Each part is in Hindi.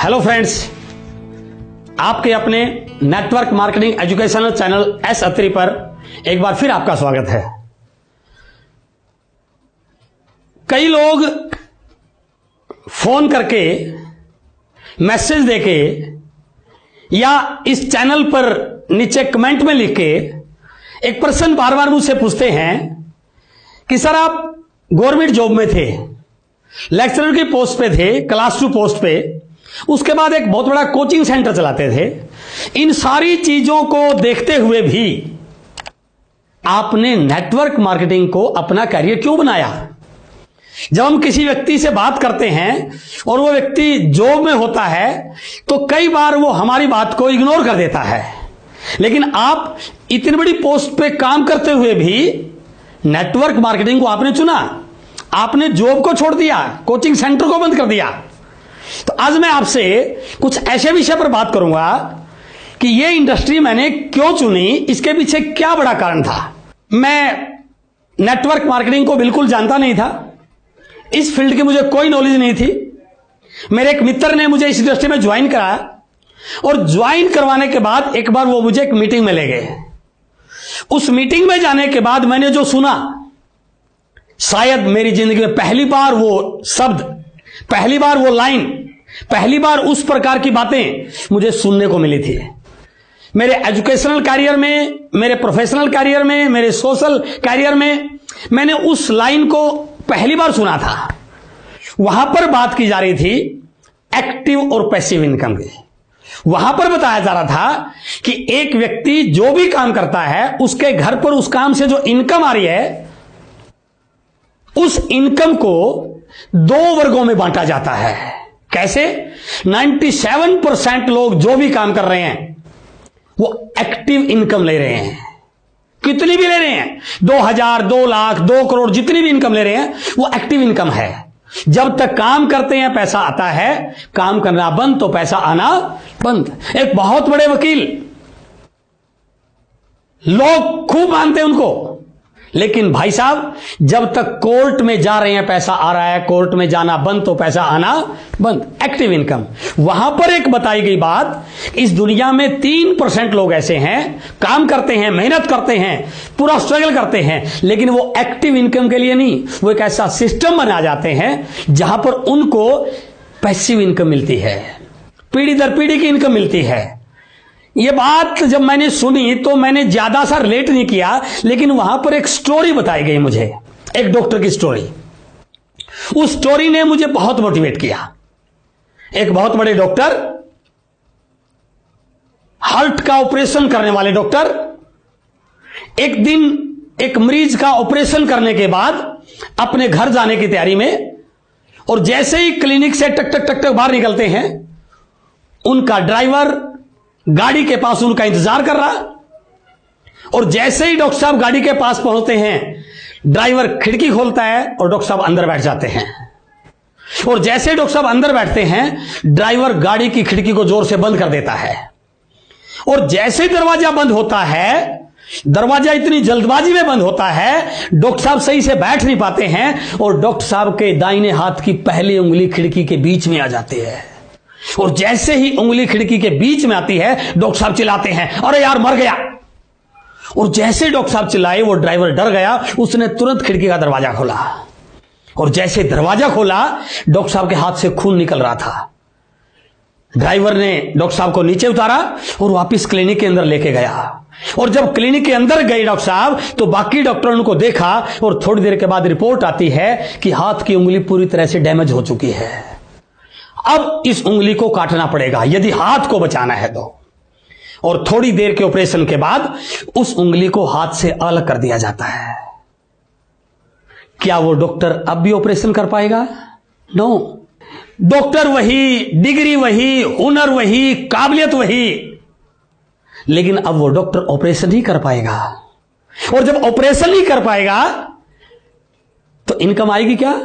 हेलो फ्रेंड्स, आपके अपने network marketing educational channel S Atri पर एक बार फिर आपका स्वागत है। कई लोग फोन करके, मैसेज देके या इस चैनल पर नीचे कमेंट में लिख के एक प्रश्न बार बार मुझसे पूछते हैं कि सर आप गवर्नमेंट जॉब में थे, लेक्चरर की पोस्ट पे थे, क्लास 2 पोस्ट पे, उसके बाद एक बहुत बड़ा कोचिंग सेंटर चलाते थे। इन सारी चीजों को देखते हुए भी आपने नेटवर्क मार्केटिंग को अपना करियर क्यों बनाया? जब हम किसी व्यक्ति से बात करते हैं और वो व्यक्ति जॉब में होता है तो कई बार वो हमारी बात को इग्नोर कर देता है, लेकिन आप इतनी बड़ी पोस्ट पे काम करते हुए भी नेटवर्क मार्केटिंग को आपने चुना। आपने जॉब को छोड़ दिया, कोचिंग सेंटर को बंद कर दिया। तो आज मैं आपसे कुछ ऐसे विषय पर बात करूंगा कि यह इंडस्ट्री मैंने क्यों चुनी, इसके पीछे क्या बड़ा कारण था। मैं नेटवर्क मार्केटिंग को बिल्कुल जानता नहीं था, इस फील्ड की मुझे कोई नॉलेज नहीं थी। मेरे एक मित्र ने मुझे इस इंडस्ट्री में ज्वाइन कराया और ज्वाइन करवाने के बाद एक बार वो मुझे एक मीटिंग में ले गए। उस मीटिंग में जाने के बाद मैंने जो सुना, शायद मेरी जिंदगी में पहली बार वो शब्द, पहली बार वो लाइन, पहली बार उस प्रकार की बातें मुझे सुनने को मिली थी। मेरे एजुकेशनल कैरियर में, मेरे प्रोफेशनल कैरियर में, मेरे सोशल कैरियर में मैंने उस लाइन को पहली बार सुना था। वहां पर बात की जा रही थी एक्टिव और पैसिव इनकम की। वहां पर बताया जा रहा था कि एक व्यक्ति जो भी काम करता है, उसके घर पर उस काम से जो इनकम आ रही है, उस इनकम को 2 वर्गों में बांटा जाता है। कैसे? 97% लोग जो भी काम कर रहे हैं वो एक्टिव इनकम ले रहे हैं। कितनी भी ले रहे हैं, 2000, 2 लाख, 2 करोड़, जितनी भी इनकम ले रहे हैं वो एक्टिव इनकम है। जब तक काम करते हैं पैसा आता है, काम करना बंद तो पैसा आना बंद। एक बहुत बड़े वकील, लोग खूब मानते हैं उनको, लेकिन भाई साहब जब तक कोर्ट में जा रहे हैं पैसा आ रहा है, कोर्ट में जाना बंद तो पैसा आना बंद। Active income. वहां पर एक बताई गई बात, इस दुनिया में 3% लोग ऐसे हैं, काम करते हैं, मेहनत करते हैं, पूरा स्ट्रगल करते हैं, लेकिन वो एक्टिव इनकम के लिए नहीं, वो एक ऐसा सिस्टम बना जाते हैं जहां पर उनको पैसिव इनकम मिलती है, पीढ़ी दर पीढ़ी की इनकम मिलती है। ये बात जब मैंने सुनी तो मैंने ज्यादा सा रिलेट नहीं किया, लेकिन वहां पर एक स्टोरी बताई गई मुझे, एक डॉक्टर की स्टोरी। उस स्टोरी ने मुझे बहुत मोटिवेट किया। एक बहुत बड़े डॉक्टर, हार्ट का ऑपरेशन करने वाले डॉक्टर, एक दिन एक मरीज का ऑपरेशन करने के बाद अपने घर जाने की तैयारी में, और जैसे ही क्लिनिक से टक टक टक टक बाहर निकलते हैं, उनका ड्राइवर गाड़ी के पास उनका इंतजार कर रहा, और जैसे ही डॉक्टर साहब गाड़ी के पास पहुंचते हैं, ड्राइवर खिड़की खोलता है और डॉक्टर साहब अंदर बैठ जाते हैं। और जैसे ही डॉक्टर साहब अंदर बैठते हैं, ड्राइवर गाड़ी की खिड़की को जोर से बंद कर देता है। और जैसे ही दरवाजा बंद होता है, दरवाजा इतनी जल्दबाजी में बंद होता है, डॉक्टर साहब सही से बैठ नहीं पाते हैं, और डॉक्टर साहब के दाहिने हाथ की पहली उंगली खिड़की के बीच में आ जाती है। और जैसे ही उंगली खिड़की के बीच में आती है, डॉक्टर साहब चिल्लाते हैं, अरे यार मर गया। और जैसे डॉक्टर साहब चिल्लाए, वो ड्राइवर डर गया, उसने तुरंत खिड़की का दरवाजा खोला, और जैसे दरवाजा खोला, डॉक्टर साहब के हाथ से खून निकल रहा था। ड्राइवर ने डॉक्टर साहब को नीचे उतारा और वापस क्लिनिक के अंदर लेके गया। और जब क्लिनिक के अंदर गए डॉक्टर साहब, तो बाकी डॉक्टरों को देखा, और थोड़ी देर के बाद रिपोर्ट आती है कि हाथ की उंगली पूरी तरह से डैमेज हो चुकी है। अब इस उंगली को काटना पड़ेगा यदि हाथ को बचाना है तो। और थोड़ी देर के ऑपरेशन के बाद उस उंगली को हाथ से अलग कर दिया जाता है। क्या वो डॉक्टर अब भी ऑपरेशन कर पाएगा? नो। डॉक्टर वही, डिग्री वही, हुनर वही, काबिलियत वही, लेकिन अब वो डॉक्टर ऑपरेशन ही कर पाएगा। और जब ऑपरेशन ही कर पाएगा तो इनकम आएगी क्या?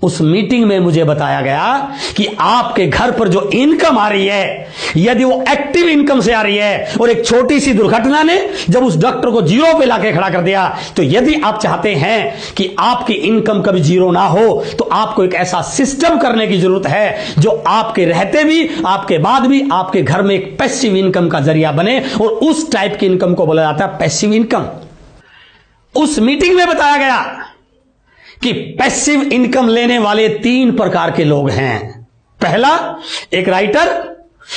उस मीटिंग में मुझे बताया गया कि आपके घर पर जो इनकम आ रही है, यदि वो एक्टिव इनकम से आ रही है, और एक छोटी सी दुर्घटना ने जब उस डॉक्टर को जीरो पे लाके खड़ा कर दिया, तो यदि आप चाहते हैं कि आपकी इनकम कभी जीरो ना हो, तो आपको एक ऐसा सिस्टम करने की जरूरत है जो आपके रहते भी, आपके बाद भी आपके घर में एक पैसिव इनकम का जरिया बने, और उस टाइप की इनकम को बोला जाता है पैसिव इनकम। उस मीटिंग में बताया गया कि पैसिव इनकम लेने वाले 3 प्रकार के लोग हैं। पहला, एक राइटर।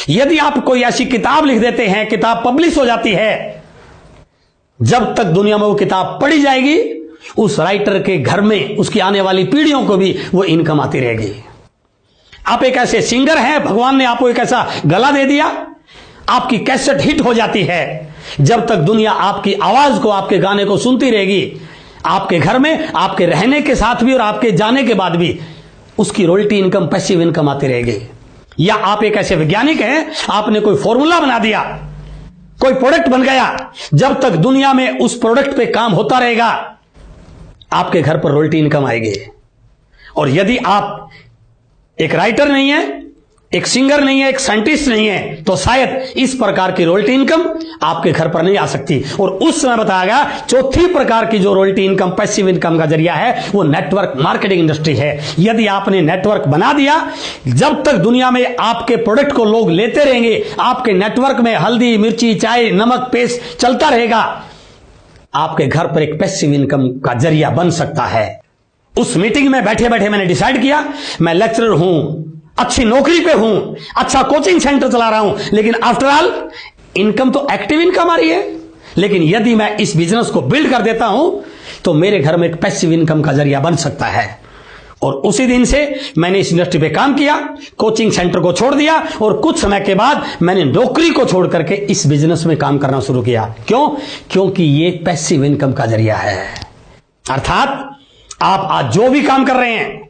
यदि आप कोई ऐसी किताब लिख देते हैं, किताब पब्लिश हो जाती है, जब तक दुनिया में वो किताब पढ़ी जाएगी, उस राइटर के घर में उसकी आने वाली पीढ़ियों को भी वो इनकम आती रहेगी। आप एक ऐसे सिंगर हैं, भगवान ने आपको एक ऐसा गला दे दिया, आपकी कैसेट हिट हो जाती है, जब तक दुनिया आपकी आवाज को, आपके गाने को सुनती रहेगी, आपके घर में आपके रहने के साथ भी और आपके जाने के बाद भी उसकी रॉयल्टी इनकम, पैसिव इनकम आती रहेगी। या आप एक ऐसे वैज्ञानिक हैं, आपने कोई फॉर्मूला बना दिया, कोई प्रोडक्ट बन गया, जब तक दुनिया में उस प्रोडक्ट पे काम होता रहेगा, आपके घर पर रॉयल्टी इनकम आएगी। और यदि आप एक राइटर नहीं है, एक सिंगर नहीं है, एक साइंटिस्ट नहीं है, तो शायद इस प्रकार की रॉयल्टी इनकम आपके घर पर नहीं आ सकती। और उस समय बताया गया, चौथी प्रकार की जो रॉयल्टी इनकम, पैसिव इनकम का जरिया है, वो नेटवर्क मार्केटिंग इंडस्ट्री है। यदि आपने नेटवर्क बना दिया, जब तक दुनिया में आपके प्रोडक्ट को लोग लेते रहेंगे, आपके नेटवर्क में हल्दी, मिर्ची, चाय, नमक, पेस्ट चलता रहेगा, आपके घर पर एक पैसिव इनकम का जरिया बन सकता है। उस मीटिंग में बैठे बैठे मैंने डिसाइड किया, मैं लेक्चरर हूं, अच्छी नौकरी पे हूं, अच्छा कोचिंग सेंटर चला रहा हूं, लेकिन आफ्टर ऑल इनकम तो एक्टिव इनकम आ रही है। लेकिन यदि मैं इस बिजनेस को बिल्ड कर देता हूं, तो मेरे घर में एक पैसिव इनकम का जरिया बन सकता है। और उसी दिन से मैंने इस इंडस्ट्री पे काम किया, कोचिंग सेंटर को छोड़ दिया, और कुछ समय के बाद मैंने नौकरी को छोड़ करके इस बिजनेस में काम करना शुरू किया। क्यों? क्योंकि ये पैसिव इनकम का जरिया है। अर्थात आप आज जो भी काम कर रहे हैं,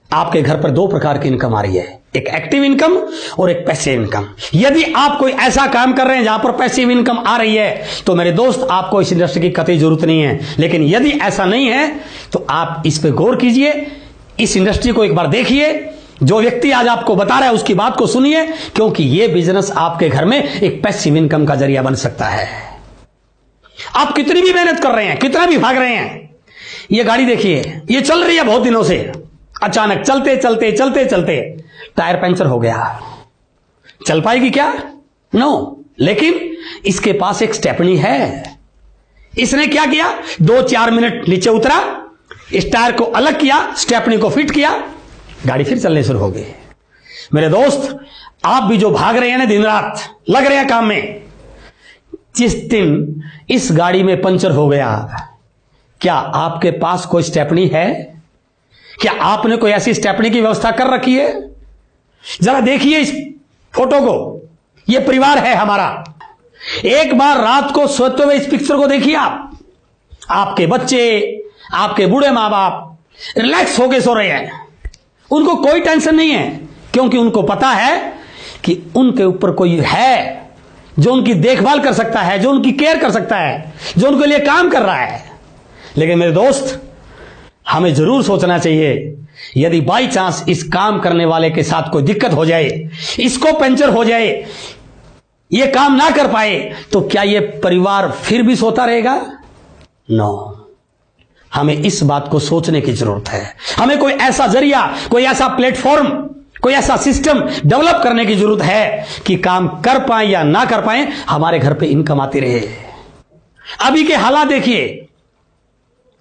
आपके घर पर 2 प्रकार की इनकम आ रही है, एक एक्टिव इनकम और एक पैसिव इनकम। यदि आप कोई ऐसा काम कर रहे हैं जहां पर पैसिव इनकम आ रही है, तो मेरे दोस्त, आपको इस इंडस्ट्री की कतई जरूरत नहीं है। लेकिन यदि ऐसा नहीं है, तो आप इस पर गौर कीजिए, इस इंडस्ट्री को एक बार देखिए, जो व्यक्ति आज आपको बता रहा है उसकी बात को सुनिए, क्योंकि यह बिजनेस आपके घर में एक पैसिव इनकम का जरिया बन सकता है। आप कितनी भी मेहनत कर रहे हैं, कितना भी भाग रहे हैं, ये गाड़ी देखिए, ये चल रही है बहुत दिनों से, अचानक चलते चलते चलते चलते टायर पंचर हो गया, चल पाएगी क्या? नो। लेकिन इसके पास एक स्टेपनी है। इसने क्या किया? 2-4 मिनट नीचे उतरा, इस टायर को अलग किया, स्टेपनी को फिट किया, गाड़ी फिर चलने शुरू हो गई। मेरे दोस्त, आप भी जो भाग रहे हैं ना, दिन रात लग रहे हैं काम में, जिस दिन इस गाड़ी में पंचर हो गया, क्या आपके पास कोई स्टेपनी है? क्या आपने कोई ऐसी स्टेपनी की व्यवस्था कर रखी है? जरा देखिए इस फोटो को, यह परिवार है हमारा। एक बार रात को सोते हुए इस पिक्चर को देखिए आप, आपके बच्चे, आपके बूढ़े मां बाप रिलैक्स होकर सो रहे हैं, उनको कोई टेंशन नहीं है, क्योंकि उनको पता है कि उनके ऊपर कोई है जो उनकी देखभाल कर सकता है, जो उनकी केयर कर सकता है, जो उनके लिए काम कर रहा है। लेकिन मेरे दोस्त, हमें जरूर सोचना चाहिए, यदि बाई चांस इस काम करने वाले के साथ कोई दिक्कत हो जाए, इसको पंचर हो जाए, ये काम ना कर पाए, तो क्या ये परिवार फिर भी सोता रहेगा? नो। हमें इस बात को सोचने की जरूरत है। हमें कोई ऐसा जरिया, कोई ऐसा प्लेटफॉर्म, कोई ऐसा सिस्टम डेवलप करने की जरूरत है कि काम कर पाए या ना कर पाए, हमारे घर पे इनकम आती रहे। अभी के हालात देखिए,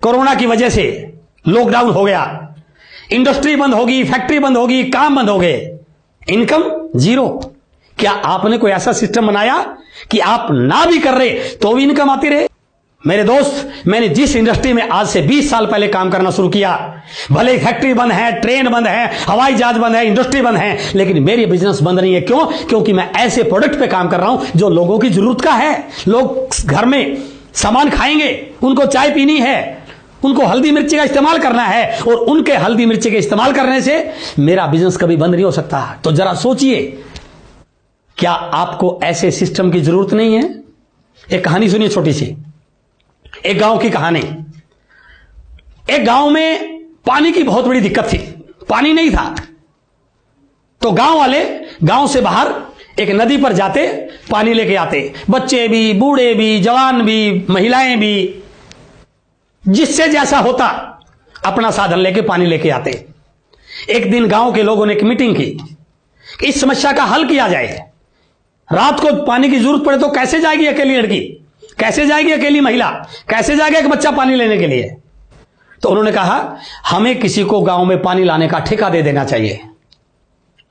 कोरोना की वजह से लॉकडाउन हो गया, इंडस्ट्री बंद होगी, फैक्ट्री बंद होगी, काम बंद हो गए, इनकम जीरो। क्या आपने कोई ऐसा सिस्टम बनाया कि आप ना भी कर रहे तो भी इनकम आती रहे? मेरे दोस्त, मैंने जिस इंडस्ट्री में आज से 20 साल पहले काम करना शुरू किया, भले फैक्ट्री बंद है, ट्रेन बंद है, हवाई जहाज बंद है, इंडस्ट्री बंद है, लेकिन मेरी बिजनेस बंद नहीं है। क्यों? क्योंकि मैं ऐसे प्रोडक्ट पे काम कर रहा हूं जो लोगों की जरूरत का है। लोग घर में सामान खाएंगे, उनको चाय पीनी है, उनको हल्दी मिर्ची का इस्तेमाल करना है, और उनके हल्दी मिर्ची के इस्तेमाल करने से मेरा बिजनेस कभी बंद नहीं हो सकता। तो जरा सोचिए, क्या आपको ऐसे सिस्टम की जरूरत नहीं है? एक कहानी सुनिए छोटी सी, एक गांव की कहानी। एक गांव में पानी की बहुत बड़ी दिक्कत थी, पानी नहीं था। तो गांव वाले गांव से बाहर एक नदी पर जाते, पानी लेके आते, बच्चे भी, बूढ़े भी, जवान भी, महिलाएं भी, जिससे जैसा होता अपना साधन लेके पानी लेके आते। एक दिन गांव के लोगों ने एक मीटिंग की कि इस समस्या का हल किया जाए। रात को पानी की जरूरत पड़े तो कैसे जाएगी अकेली लड़की, कैसे जाएगी अकेली महिला, कैसे जाएगा एक बच्चा पानी लेने के लिए। तो उन्होंने कहा हमें किसी को गांव में पानी लाने का ठेका दे देना चाहिए।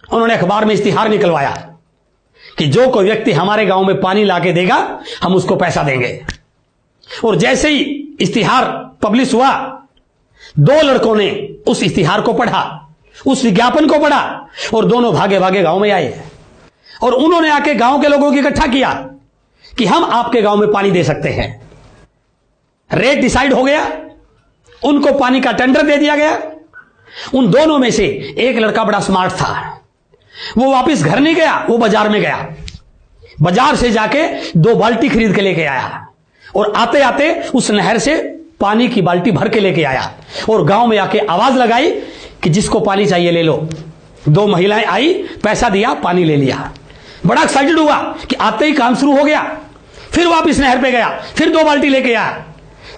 उन्होंने अखबार में इश्तिहार निकलवाया कि जो कोई व्यक्ति हमारे गांव में पानी लाके देगा हम उसको पैसा देंगे। और जैसे ही इश्तिहार पब्लिश हुआ, 2 लड़कों ने उस इश्तिहार को पढ़ा, उस विज्ञापन को पढ़ा और दोनों भागे भागे गांव में आए और उन्होंने आके गांव के लोगों को इकट्ठा किया कि हम आपके गांव में पानी दे सकते हैं। रेट डिसाइड हो गया, उनको पानी का टेंडर दे दिया गया। उन दोनों में से एक लड़का बड़ा स्मार्ट था, वो वापस घर नहीं गया, वो बाजार में गया। बाजार से जाके 2 बाल्टी खरीद के लेके आया और आते आते उस नहर से पानी की बाल्टी भर के लेके आया और गांव में आके आवाज लगाई कि जिसको पानी चाहिए ले लो। 2 महिलाएं आई, पैसा दिया, पानी ले लिया। बड़ा एक्साइटेड हुआ कि आते ही काम शुरू हो गया। फिर वापस नहर पे गया, फिर 2 बाल्टी लेके आया।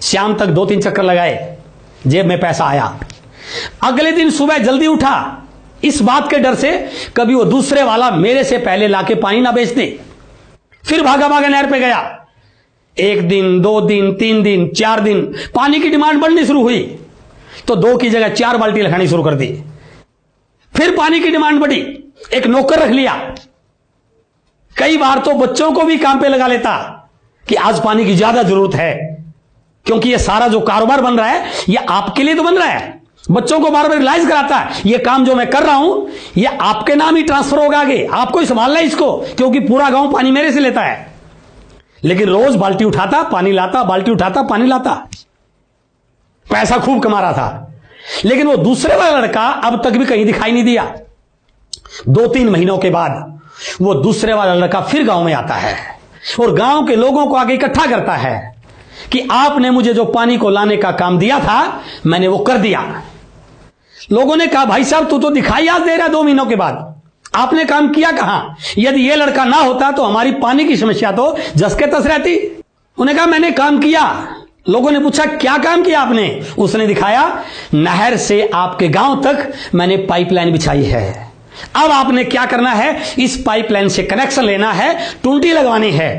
शाम तक 2-3 चक्कर लगाए, जेब में पैसा आया। अगले दिन सुबह जल्दी उठा, इस बात के डर से कभी वो दूसरे वाला मेरे से पहले लाके पानी ना बेच दे। फिर भागा भागा नहर पे गया। 1 दिन, 2 दिन, 3 दिन, 4 दिन, पानी की डिमांड बढ़नी शुरू हुई तो 2 की जगह 4 बाल्टी लगानी शुरू कर दी। फिर पानी की डिमांड बढ़ी, एक नौकर रख लिया। कई बार तो बच्चों को भी काम पे लगा लेता कि आज पानी की ज्यादा जरूरत है, क्योंकि ये सारा जो कारोबार बन रहा है ये आपके लिए तो बन रहा है। बच्चों को बार बार रियलाइज कराता है ये काम जो मैं कर रहा हूं ये आपके नाम ही ट्रांसफर होगा आगे, आपको ही संभालना है इसको, क्योंकि पूरा गांव पानी मेरे से लेता है। लेकिन रोज बाल्टी उठाता, पानी लाता, बाल्टी उठाता, पानी लाता, पैसा खूब कमा रहा था। लेकिन वो दूसरे वाला लड़का अब तक भी कहीं दिखाई नहीं दिया। 2-3 महीनों के बाद वो दूसरे वाला लड़का फिर गांव में आता है और गांव के लोगों को आगे इकट्ठा करता है कि आपने मुझे जो पानी को लाने का काम दिया था मैंने वो कर दिया। लोगों ने कहा भाई साहब तू तो दिखाई आज दे रहा 2 महीनों के बाद, आपने काम किया कहां? यदि ये लड़का ना होता तो हमारी पानी की समस्या तो जस के तस रहती। उन्होंने कहा मैंने काम किया। लोगों ने पूछा क्या काम किया आपने? उसने दिखाया, नहर से आपके गांव तक मैंने पाइपलाइन बिछाई है। अब आपने क्या करना है, इस पाइपलाइन से कनेक्शन लेना है, टूंटी लगवानी है,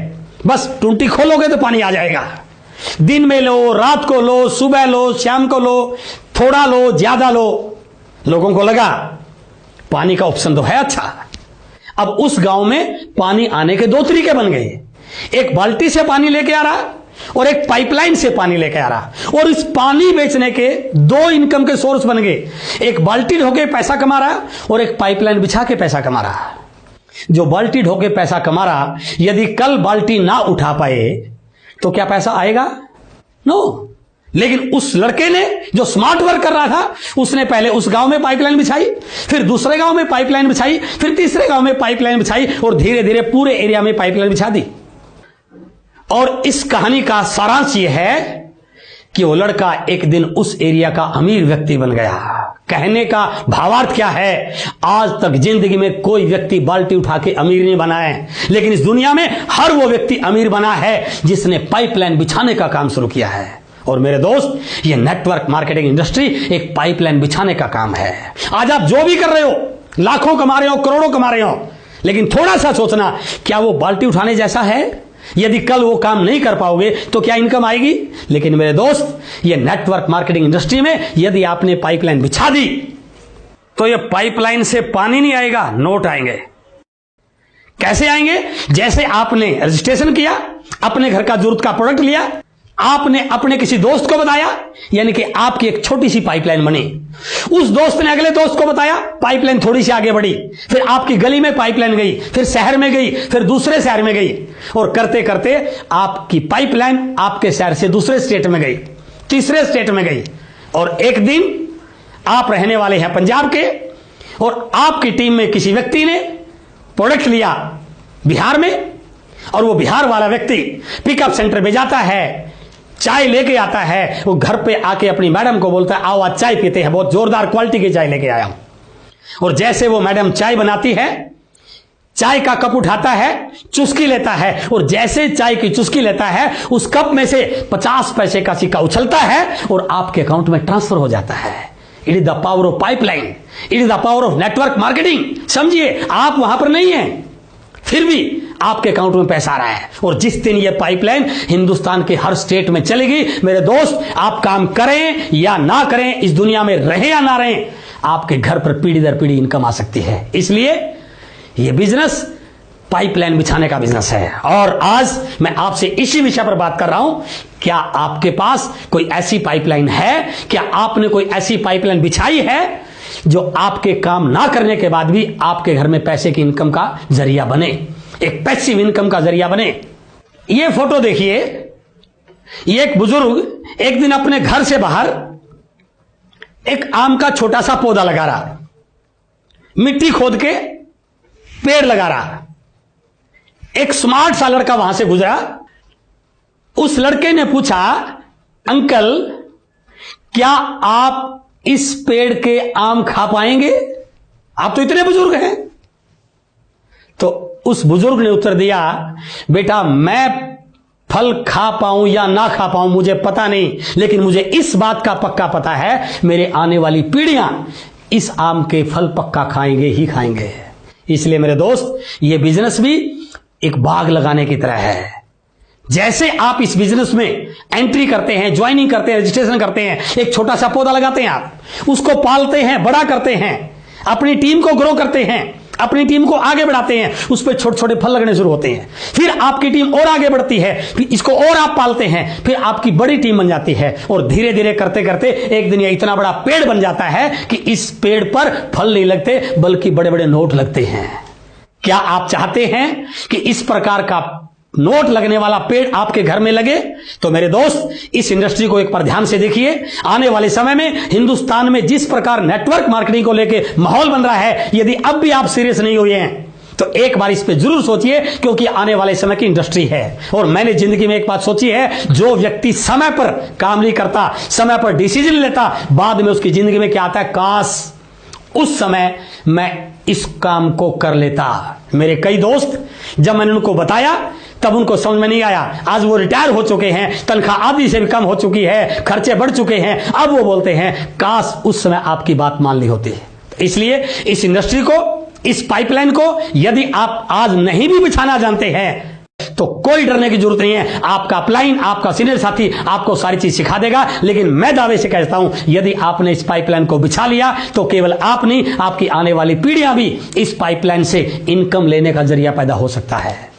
बस टूंटी खोलोगे तो पानी आ जाएगा। दिन में लो, रात को लो, सुबह लो, शाम को लो, थोड़ा लो, ज्यादा लो। लोगों को लगा पानी का ऑप्शन तो है अच्छा। अब उस गांव में पानी आने के 2 तरीके बन गए, एक बाल्टी से पानी लेके आ रहा और एक पाइपलाइन से पानी लेके आ रहा। और इस पानी बेचने के 2 इनकम के सोर्स बन गए, एक बाल्टी ढोके पैसा कमा रहा और एक पाइपलाइन बिछा के पैसा कमा रहा। जो बाल्टी ढोके पैसा कमा रहा, यदि कल बाल्टी ना उठा पाए तो क्या पैसा आएगा? नो। लेकिन उस लड़के ने जो स्मार्ट वर्क कर रहा था, उसने पहले उस गांव में पाइपलाइन बिछाई, फिर दूसरे गांव में पाइपलाइन बिछाई, फिर तीसरे गांव में पाइपलाइन बिछाई और धीरे धीरे पूरे एरिया में पाइपलाइन बिछा दी। और इस कहानी का सारांश यह है कि वो लड़का एक दिन उस एरिया का अमीर व्यक्ति बन गया। कहने का भावार्थ क्या है, आज तक जिंदगी में कोई व्यक्ति बाल्टी उठा के अमीर नहीं बना है, लेकिन इस दुनिया में हर वो व्यक्ति अमीर बना है जिसने पाइपलाइन बिछाने का काम शुरू किया है। और मेरे दोस्त, ये नेटवर्क मार्केटिंग इंडस्ट्री एक पाइपलाइन बिछाने का काम है। आज आप जो भी कर रहे हो, लाखों कमा रहे हो, करोड़ों कमा रहे हो, लेकिन थोड़ा सा सोचना, क्या वो बाल्टी उठाने जैसा है? यदि कल वो काम नहीं कर पाओगे तो क्या इनकम आएगी? लेकिन मेरे दोस्त, ये नेटवर्क मार्केटिंग इंडस्ट्री में यदि आपने पाइपलाइन बिछा दी तो ये पाइपलाइन से पानी नहीं आएगा, नोट आएंगे। कैसे आएंगे? जैसे आपने रजिस्ट्रेशन किया, अपने घर का जरूरत का प्रोडक्ट लिया, आपने अपने किसी दोस्त को बताया, यानी कि आपकी एक छोटी सी पाइपलाइन बनी। उस दोस्त ने अगले दोस्त को बताया, पाइपलाइन थोड़ी सी आगे बढ़ी, फिर आपकी गली में पाइपलाइन गई, फिर शहर में गई, फिर दूसरे शहर में गई, और करते करते आपकी पाइपलाइन आपके शहर से दूसरे स्टेट में गई, तीसरे स्टेट में गई। और एक दिन आप रहने वाले हैं पंजाब के, और आपकी टीम में किसी व्यक्ति ने प्रोडक्ट लिया बिहार में, और वो बिहार वाला व्यक्ति पिकअप सेंटर में जाता है, चाय लेके आता है, वो घर पे आके अपनी मैडम को बोलता है आओ आज चाय पीते हैं, बहुत जोरदार क्वालिटी की चाय लेके आया हूं। और जैसे वो मैडम चाय बनाती है, चाय का कप उठाता है, चुस्की लेता है, और जैसे चाय की चुस्की लेता है उस कप में से 50 पैसे का सिक्का उछलता है और आपके अकाउंट में ट्रांसफर हो जाता है। It is the power of pipeline, it is the power of network marketing. समझिए, आप वहां पर नहीं हैं, फिर भी आपके अकाउंट में पैसा आ रहा है। और जिस दिन यह पाइपलाइन हिंदुस्तान के हर स्टेट में चलेगी, मेरे दोस्त, आप काम करें या ना करें, इस दुनिया में रहें या ना रहें, आपके घर पर पीढ़ी दर पीढ़ी इनकम आ सकती है। इसलिए यह बिजनेस पाइपलाइन बिछाने का बिजनेस है। और आज मैं आपसे इसी विषय पर बात कर रहा हूं। क्या आपके पास कोई ऐसी पाइपलाइन है? क्या आपने कोई ऐसी पाइपलाइन बिछाई है जो आपके काम ना करने के बाद भी आपके घर में पैसे की इनकम का जरिया बने, एक पैसिव इनकम का जरिया बने? यह फोटो देखिए, ये एक बुजुर्ग एक दिन अपने घर से बाहर एक आम का छोटा सा पौधा लगा रहा, मिट्टी खोद के पेड़ लगा रहा। एक स्मार्ट सा लड़का वहां से गुजरा। उस लड़के ने पूछा, अंकल क्या आप इस पेड़ के आम खा पाएंगे? आप तो इतने बुजुर्ग हैं। तो उस बुजुर्ग ने उत्तर दिया, बेटा मैं फल खा पाऊं या ना खा पाऊं मुझे पता नहीं, लेकिन मुझे इस बात का पक्का पता है, मेरे आने वाली पीढ़ियां इस आम के फल पक्का खाएंगे ही खाएंगे। इसलिए मेरे दोस्त, यह बिजनेस भी एक बाग लगाने की तरह है। जैसे आप इस बिजनेस में एंट्री करते हैं, ज्वाइनिंग करते हैं, रजिस्ट्रेशन करते हैं, एक छोटा सा पौधा लगाते हैं, आप उसको पालते हैं, बड़ा करते हैं, अपनी टीम को ग्रो करते हैं, अपनी टीम को आगे बढ़ाते हैं, उस पर छोटे छोटे फल लगने शुरू होते हैं, फिर आपकी टीम और आगे बढ़ती है, फिर इसको और आप पालते हैं, फिर आपकी बड़ी टीम बन जाती है, और धीरे धीरे करते करते एक दिन ये इतना बड़ा पेड़ बन जाता है कि इस पेड़ पर फल नहीं लगते बल्कि बड़े बड़े नोट लगते हैं। क्या आप चाहते हैं कि इस प्रकार का नोट लगने वाला पेड़ आपके घर में लगे? तो मेरे दोस्त, इस इंडस्ट्री को एक बार ध्यान से देखिए। आने वाले समय में हिंदुस्तान में जिस प्रकार नेटवर्क मार्केटिंग को लेकर माहौल बन रहा है, यदि अब भी आप सीरियस नहीं हुए हैं तो एक बार इस पे जरूर सोचिए, क्योंकि आने वाले समय की इंडस्ट्री है। और मैंने जिंदगी में एक बात सोची है, जो व्यक्ति समय पर काम नहीं करता, समय पर डिसीजन लेता, बाद में उसकी जिंदगी में क्या आता है, काश उस समय मैं इस काम को कर लेता। मेरे कई दोस्त, जब मैंने उनको बताया तब उनको समझ में नहीं आया। आज वो रिटायर हो चुके हैं, तनख्वाह आधी से भी कम हो चुकी है, खर्चे बढ़ चुके हैं, अब वो बोलते हैं काश उस समय आपकी बात मान ली होती। इसलिए इस इंडस्ट्री को, इस पाइपलाइन को यदि आप आज नहीं भी बिछाना जानते हैं तो कोई डरने की जरूरत नहीं है। आपका अपलाइन, आपका सीनियर साथी आपको सारी चीज सिखा देगा। लेकिन मैं दावे से कहता हूं, यदि आपने इस पाइपलाइन को बिछा लिया तो केवल आप नहीं, आपकी आने वाली पीढ़ियां भी इस पाइपलाइन से इनकम लेने का जरिया पैदा हो सकता है।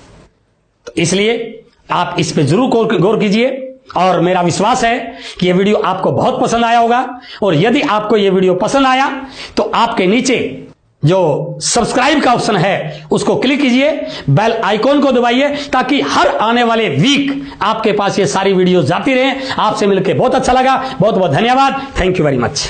तो इसलिए आप इस पे जरूर गौर कीजिए। और मेरा विश्वास है कि यह वीडियो आपको बहुत पसंद आया होगा। और यदि आपको यह वीडियो पसंद आया तो आपके नीचे जो सब्सक्राइब का ऑप्शन है उसको क्लिक कीजिए, बेल आइकॉन को दबाइए, ताकि हर आने वाले वीक आपके पास ये सारी वीडियोस जाती रहें। आपसे मिलकर बहुत अच्छा लगा। बहुत बहुत धन्यवाद। Thank you very much.